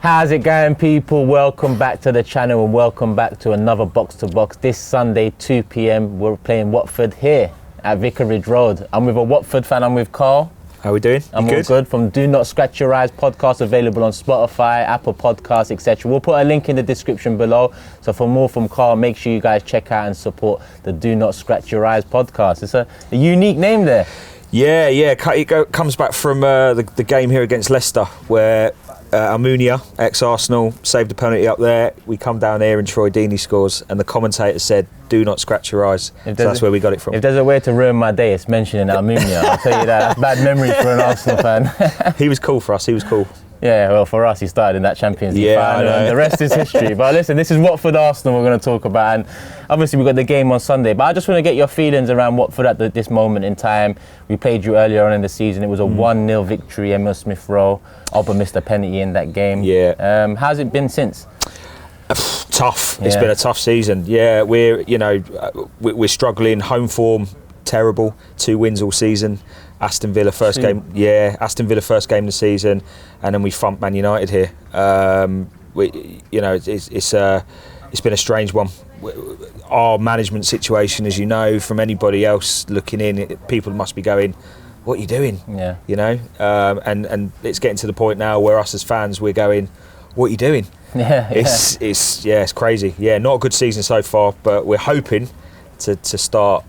How's it going, people? Welcome back to the channel and welcome back to another Box to Box. This Sunday, 2 p.m, we're playing Watford here at Vicarage Road. I'm with a Watford fan, I'm with Carl. How are we doing? I'm all good. From Do Not Scratch Your Eyes podcast, available on Spotify, Apple Podcasts, etc. We'll put a link in the description below. So for more from Carl, make sure you guys check out and support the Do Not Scratch Your Eyes podcast. It's a unique name there. Yeah. It comes back from the game here against Leicester, where Almunia, ex-Arsenal, saved a penalty up there. We come down here and Troy Deeney scores, and the commentator said, "Do not scratch your eyes." So that's where we got it from. If there's a way to ruin my day, it's mentioning Almunia. I'll tell you that. That's bad memories for an Arsenal fan. He was cool for us. He was cool. Yeah, well, for us, he started in that Champions League final, and the rest is history. But listen, this is Watford Arsenal we're going to talk about, and obviously we've got the game on Sunday. But I just want to get your feelings around Watford at this moment in time. We played you earlier on in the season. It was a 1-0 victory. Emil Smith-Rowe, Oba missed a penalty in that game. Yeah. How's it been since? Tough. Yeah. It's been a tough season. Yeah, we're struggling. Home form terrible. 2 wins all season. Aston Villa first game of the season, and then we thumped Man United here. It's been a strange one. Our management situation, as you know, from anybody else looking in, people must be going, "What are you doing?" Yeah. You know, and it's getting to the point now where us as fans, we're going, "What are you doing?" Yeah. It's crazy. Yeah, not a good season so far, but we're hoping to start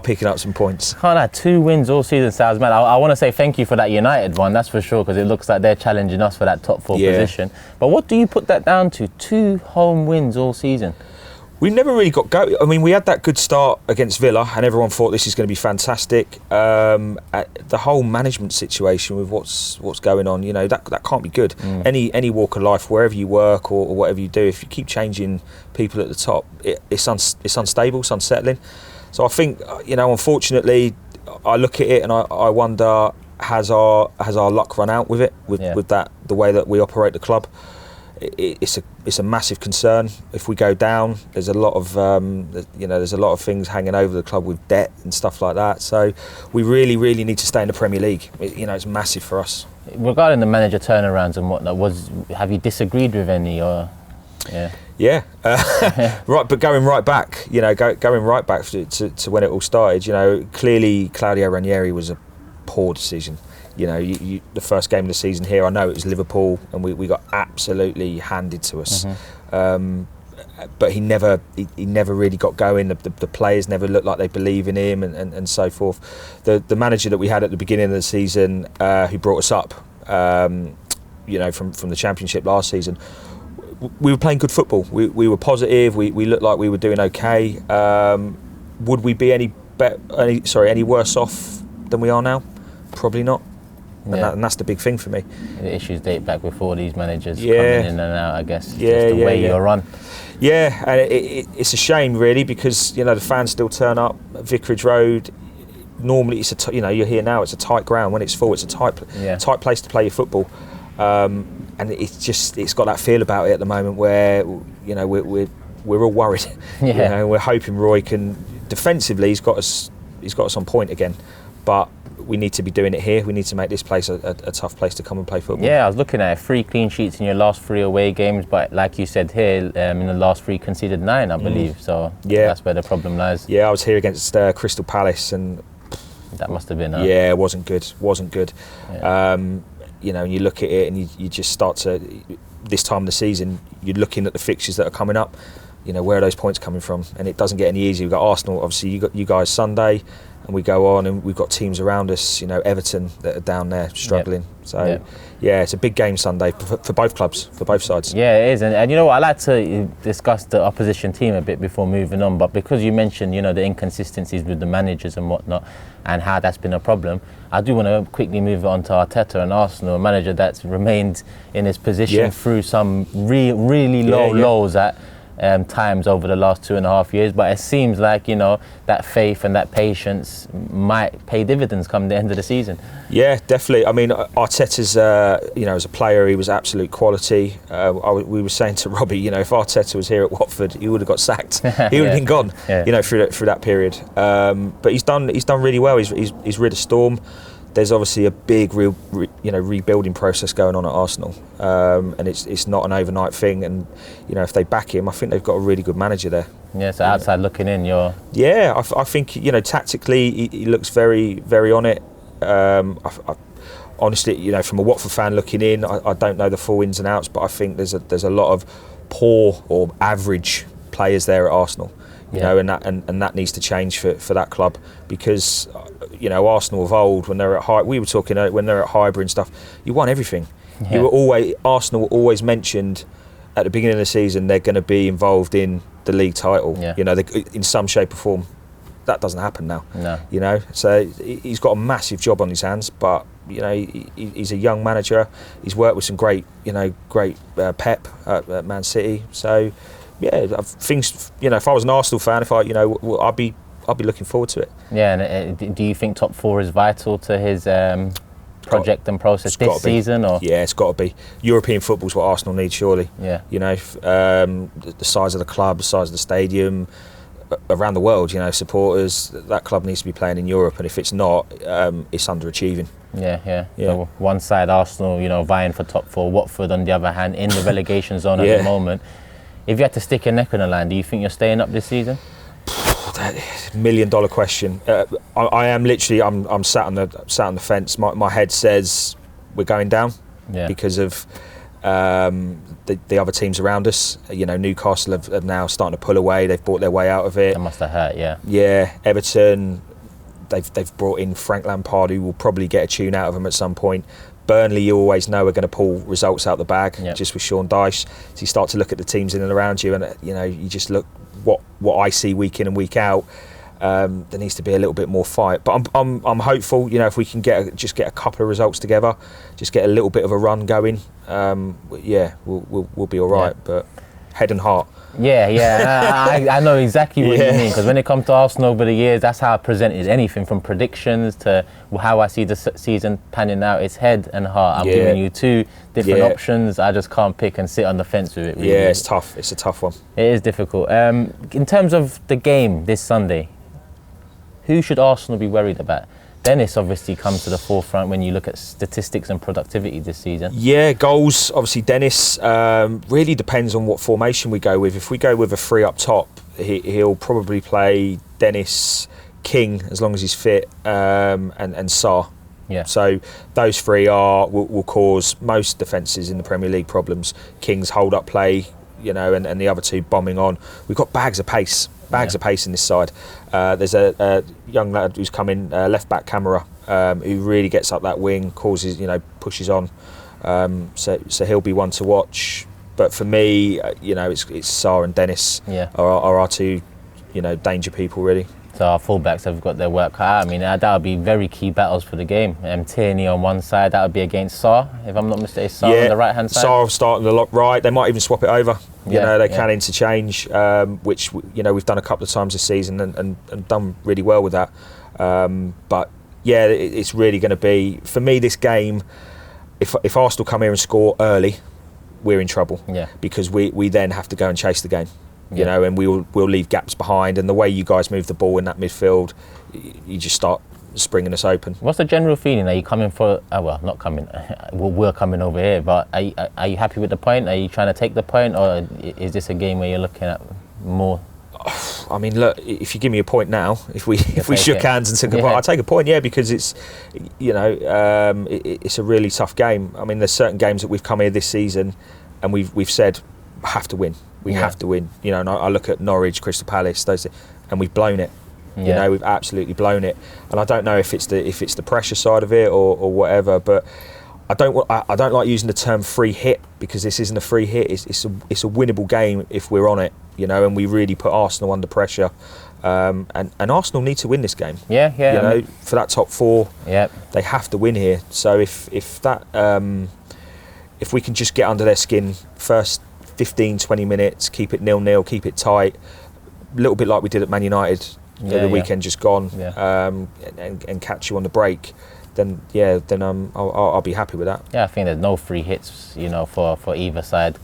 picking up some points. Can't have 2 wins all season, sounds mad. I want to say thank you for that United one, that's for sure, because it looks like they're challenging us for that top 4 position. But what do you put that down to? 2 home wins all season. We never really got going. I mean, we had that good start against Villa, and everyone thought this is going to be fantastic. The whole management situation with what's going on, you know, that can't be good. Any walk of life, wherever you work or whatever you do, if you keep changing people at the top, it's unstable, it's unsettling. So I think, you know, unfortunately, I look at it and I wonder, has our luck run out with it, with that, the way that we operate the club? It's a massive concern. If we go down, there's a lot of there's a lot of things hanging over the club with debt and stuff like that. So we really need to stay in the Premier League. It's massive for us. Regarding the manager turnarounds and whatnot, have you disagreed with any or? Yeah. Right, but going right back, going right back to when it all started. You know, clearly Claudio Ranieri was a poor decision. You know, the first game of the season here, I know it was Liverpool, and we got absolutely handed to us. But he never really got going. The players never looked like they believe in him, and so forth. The manager that we had at the beginning of the season, who brought us up, from the Championship last season, we were playing good football. We were positive. We looked like we were doing okay. Would we be any worse off than we are now? Probably not. And that's the big thing for me. The issues date back before these managers coming in and out, I guess. Just the way you're run. Yeah, and it's a shame really, because the fans still turn up at Vicarage Road. Normally it's you're here now, it's a tight ground. When it's full, it's a tight place to play your football. And it's got that feel about it at the moment where we're all worried. We're hoping Roy can defensively, he's got us on point again, but we need to be doing it here. We need to make this place a tough place to come and play football. Yeah, I was looking at 3 clean sheets in your last 3 away games, but like you said here, in the last 3 conceded 9, I believe. So that's where the problem lies. Yeah, I was here against Crystal Palace, and that must have been. Yeah, it wasn't good. Yeah. And you look at it, and you just start to. This time of the season, you're looking at the fixtures that are coming up. Where are those points coming from? And it doesn't get any easier. We've got Arsenal, obviously. You guys Sunday. And we go on, and we've got teams around us, Everton that are down there struggling. So, it's a big game Sunday for both clubs, for both sides. Yeah, it is. And you know what, I'd like to discuss the opposition team a bit before moving on. But because you mentioned, the inconsistencies with the managers and whatnot, and how that's been a problem, I do want to quickly move on to Arteta and Arsenal, a manager that's remained in his position through some really low lows at times over the last 2.5 years, but it seems like that faith and that patience might pay dividends come the end of the season. Yeah, definitely. I mean, Arteta's as a player, he was absolute quality. We were saying to Robbie, if Arteta was here at Watford, he would have got sacked. He would have been gone, through that period. But he's done really well. He's rid a storm. there's obviously a big rebuilding process going on at Arsenal, and it's not an overnight thing. And if they back him, I think they've got a really good manager there. Yeah, so outside looking in, I think tactically he looks very, very on it. Honestly, from a Watford fan looking in, I don't know the full ins and outs, but I think there's a lot of poor or average players there at Arsenal. And that needs to change for that club, because Arsenal of old, when they're at we were talking when they're at Highbury and stuff, you won everything. Yeah. Arsenal were always mentioned at the beginning of the season they're going to be involved in the league title. Yeah. In some shape or form. That doesn't happen now. No. So he's got a massive job on his hands, but he's a young manager. He's worked with some great Pep at Man City. So things. If I was an Arsenal fan, I'd be looking forward to it. Yeah, and do you think top 4 is vital to his project and process this season? Or yeah, it's got to be. European football's what Arsenal needs, surely. Yeah. The size of the club, the size of the stadium. Around the world, supporters, that club needs to be playing in Europe, and if it's not, it's underachieving. Yeah. So one side Arsenal, vying for top 4, Watford on the other hand in the relegation zone at the moment. If you had to stick your neck on the line, do you think you're staying up this season? That $1 million question. I am literally, I'm sat on the fence. My head says we're going down because of the other teams around us. Newcastle have now starting to pull away. They've bought their way out of it. That must have hurt, yeah. Yeah, Everton, they've brought in Frank Lampard, who will probably get a tune out of them at some point. Burnley, you always know, are going to pull results out the bag, just with Sean Dyche. So you start to look at the teams in and around you, and you just look what I see week in and week out. There needs to be a little bit more fight, but I'm hopeful. If we can get a couple of results together, just get a little bit of a run going. We'll be all right. But head and heart. Yeah. I know exactly what you mean, because when it comes to Arsenal over the years, that's how I presented anything from predictions to how I see the season panning out. It's head and heart. I'm giving you 2 different options. I just can't pick and sit on the fence with it. Really. Yeah, it's tough. It's a tough one. It is difficult. In terms of the game this Sunday, who should Arsenal be worried about? Dennis obviously comes to the forefront when you look at statistics and productivity this season. Yeah, goals, obviously Dennis. Really depends on what formation we go with. If we go with a 3 up top, he'll probably play Dennis, King, as long as he's fit, and Sarr. Yeah. So those 3 will cause most defences in the Premier League problems. King's hold-up play, and the other 2 bombing on. We've got bags of pace in this side. There's a young lad who's come in, left-back Camera, who really gets up that wing, causes, pushes on. So he'll be one to watch. But for me, it's Sarr and Dennis are our 2, danger people, really. So our fullbacks have got their work cut out. I mean, that would be very key battles for the game. Tierney on one side, that would be against Sarr, if I'm not mistaken. Sarr on the right-hand side. Sarr starting to lock right. They might even swap it over. They can interchange, which we've done a couple of times this season and done really well with that. But yeah, it's really going to be, for me, this game. If Arsenal come here and score early, we're in trouble. Yeah. Because we then have to go and chase the game. And we'll leave gaps behind, and the way you guys move the ball in that midfield, you just start springing us open. What's the general feeling? Are you coming for? Not coming. We're coming over here, but are you happy with the point? Are you trying to take the point, or is this a game where you're looking at more? I mean, look, if you give me a point now, if we shook hands and took a point, I'd take a point, because it's it's a really tough game. I mean, there's certain games that we've come here this season, and we've said have to win. We have to win. And I look at Norwich, Crystal Palace, and we've blown it. We've absolutely blown it. And I don't know if it's the pressure side of it or whatever, but I don't like using the term free hit, because this isn't a free hit. It's a winnable game if we're on it. And we really put Arsenal under pressure. And Arsenal need to win this game. For that top 4, they have to win here. So if we can just get under their skin first 15-20 minutes, keep it 0-0, keep it tight, a little bit like we did at Man United the weekend just gone, and catch you on the break, then I'll be happy with that. I think there's no free hits, for either side,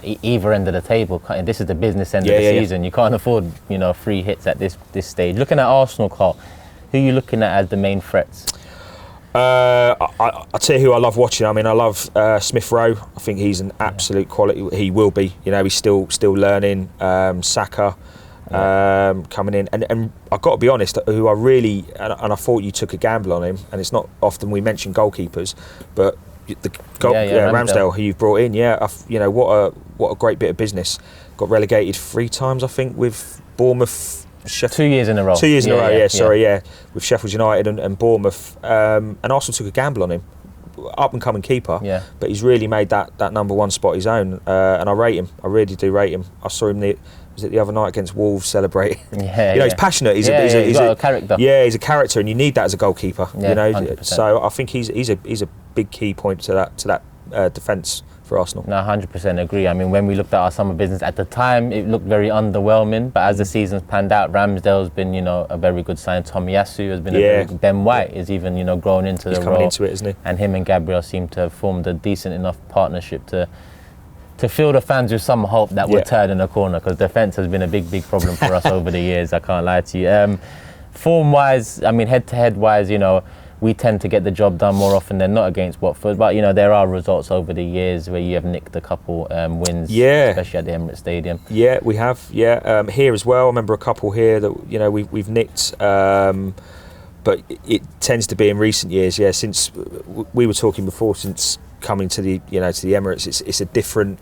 either end of the table. This is the business end of the season. You can't afford, free hits at this stage. Looking at Arsenal, Carl, who are you looking at as the main threats? I'll tell you who I love watching. I mean, I love Smith Rowe. I think he's an absolute quality. He will be. You know, he's still learning. Saka coming in, and I've got to be honest. Who I really and I thought you took a gamble on him. And it's not often we mention goalkeepers, but Ramsdale, who you've brought in. You know what a great bit of business. Got relegated 3 times, I think, with Bournemouth. 2 years in a row. 2 years in a row, with Sheffield United and Bournemouth. And Arsenal took a gamble on him, up and coming keeper. Yeah. But he's really made that number 1 spot his own, and I rate him. I really do rate him. I saw him the other night against Wolves celebrating. He's passionate. He's a character. Yeah, he's a character, and you need that as a goalkeeper. Yeah, you know, 100%. so I think he's a big key point to that defence for Arsenal. No, 100% agree. I mean, when we looked at our summer business at the time, it looked very underwhelming. But as the season's panned out, Ramsdale's been, a very good sign. Tomiyasu has been a very good. Ben White is even, grown into the role. He's coming into it, isn't he? And him and Gabriel seem to have formed a decent enough partnership to fill the fans with some hope that we're turning a corner, because defence has been a big problem for us over the years. I can't lie to you. Form-wise, I mean, head-to-head wise, we tend to get the job done more often than not against Watford, but there are results over the years where you have nicked a couple wins, especially at the Emirates Stadium. Yeah, we have. Here as well. I remember a couple here that we've nicked, but it tends to be in recent years. Yeah, since we were talking before, since coming to the to the Emirates, it's a different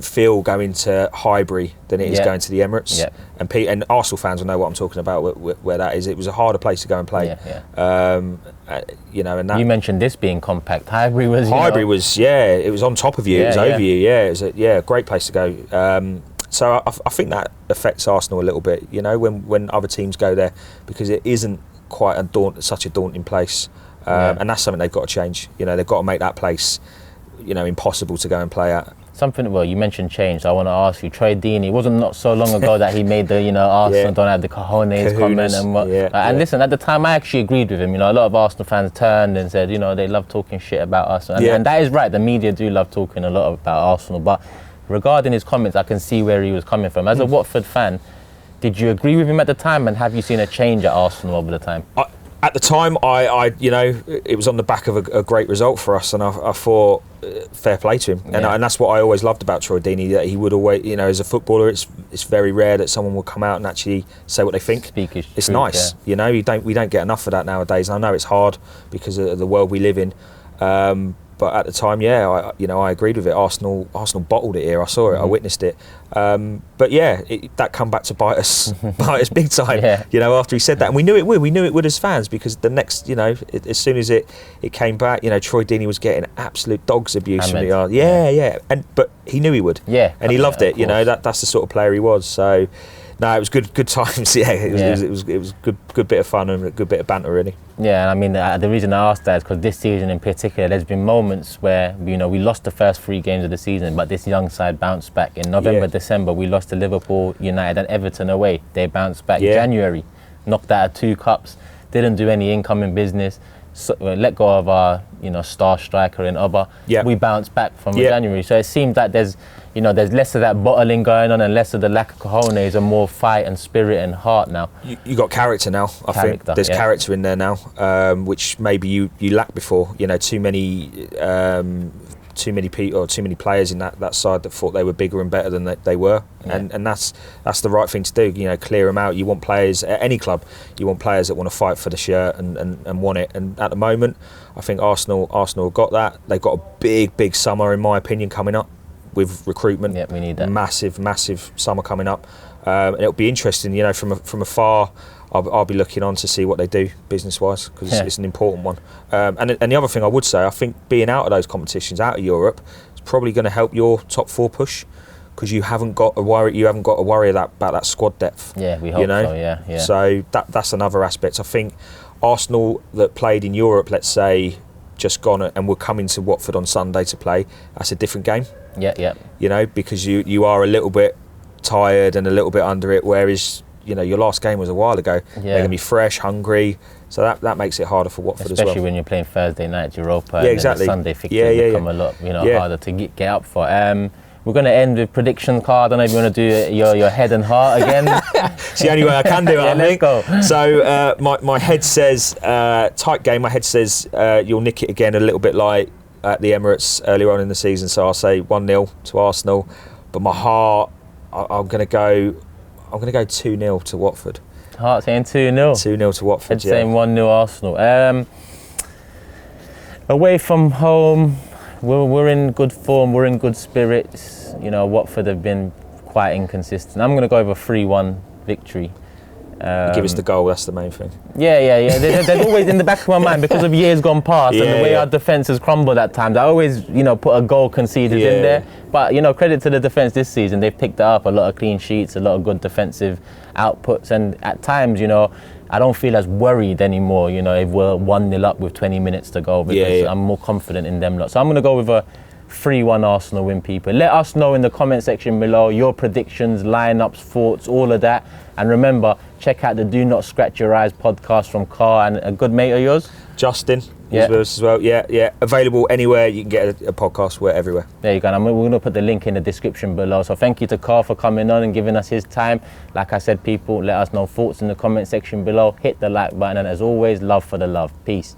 feel going to Highbury than it is going to the Emirates. Yeah. And Arsenal fans will know what I'm talking about, where that is. It was a harder place to go and play. And that, you mentioned this being compact. Highbury was. It was on top of you. It was over you. Yeah, it was a great place to go. So I think that affects Arsenal a little bit. When other teams go there, because it isn't quite such a daunting place. And that's something they've got to change. They've got to make that place, impossible to go and play at. Well, you mentioned change, so I want to ask you, Troy Deeney, it wasn't not so long ago that he made the, Arsenal don't have the cojones comment and what. And listen, at the time I actually agreed with him. A lot of Arsenal fans turned and said, they love talking shit about Arsenal. And that is right, the media do love talking a lot about Arsenal. But regarding his comments, I can see where he was coming from. As a Watford fan, did you agree with him at the time, and have you seen a change at Arsenal over the time? At the time, it was on the back of a great result for us, and I thought fair play to him. And that's what I always loved about Troy Deeney, that he would always, as a footballer, it's very rare that someone will come out and actually say what they think. It's nice, we don't get enough of that nowadays. And I know it's hard because of the world we live in. But at the time, I agreed with it. Arsenal bottled it here. I saw it. I witnessed it. But that come back to bite us big time. After he said that, and we knew it would. We knew it would as fans, because the next, as soon as it came back, Troy Deeney was getting absolute dog's abuse from the yard. But he knew he would. And he loved it. That's the sort of player he was. So. No, it was good times. It was good bit of fun and a good bit of banter, really. Yeah, and I mean the reason I asked that is because this season in particular, there's been moments where we lost the first 3 games of the season, but this young side bounced back. In November, December, we lost to Liverpool, United, and Everton away. They bounced back. January, knocked out of 2 cups, didn't do any incoming business. So, let go of our star striker in Oba. We bounced back from January. So it seems that there's less of that bottling going on and less of the lack of cojones and more fight and spirit and heart now. You got character now. I think there's character in there now, which maybe you lacked before. Too many people or too many players in that side that thought they were bigger and better than they were, and that's the right thing to do. Clear them out. You want players at any club. You want players that want to fight for the shirt and want it. And at the moment, I think Arsenal have got that. They've got a big summer, in my opinion, coming up with recruitment. We need that. Massive summer coming up, and it'll be interesting. From afar. I'll be looking on to see what they do business-wise, because it's an important one. And the other thing I would say, I think being out of those competitions, out of Europe, is probably going to help your top 4 push, because you haven't got to worry about that squad depth. Yeah, we hope so. Yeah. So that's another aspect. I think Arsenal that played in Europe, let's say, just gone and were coming to Watford on Sunday to play. That's a different game. Yeah. Because you are a little bit tired and a little bit under it, whereas. Your last game was a while ago. They're going to be fresh, hungry, so that makes it harder for Watford as well. Especially when you're playing Thursday night Europa, and then the Sunday fixtures become a lot harder to get up for. we're going to end with prediction card. I don't know if you want to do your head and heart again. It's the only way I can do it, I think. Let's go. So my head says, tight game, my head says you'll nick it again, a little bit like at the Emirates earlier on in the season. So I'll say 1-0 to Arsenal. But my heart, I'm going to go 2-0 to Watford. Heart saying 2-0. 2-0 to Watford, Head saying 1-0 Arsenal. Away from home, we're in good form, we're in good spirits. You know, Watford have been quite inconsistent. I'm going to go with a 3-1 victory. Give us the goal, that's the main thing. Yeah. They're always in the back of my mind because of years gone past and the way our defence has crumbled at times. I always, put a goal conceded in there. But, credit to the defence this season. They've picked it up, a lot of clean sheets, a lot of good defensive outputs. And at times, I don't feel as worried anymore, if we're 1-0 up with 20 minutes to go, because I'm more confident in them lot. So I'm going to go with a 3-1 Arsenal win, people. Let us know in the comment section below your predictions, lineups, thoughts, all of that. And remember, check out the Do Not Scratch Your Eyes podcast from Carl and a good mate of yours, Justin. With us as well. Yeah. Available anywhere. You can get a podcast. We're everywhere. There you go. And we're going to put the link in the description below. So thank you to Carl for coming on and giving us his time. Like I said, people, let us know thoughts in the comment section below. Hit the like button. And as always, love for the love. Peace.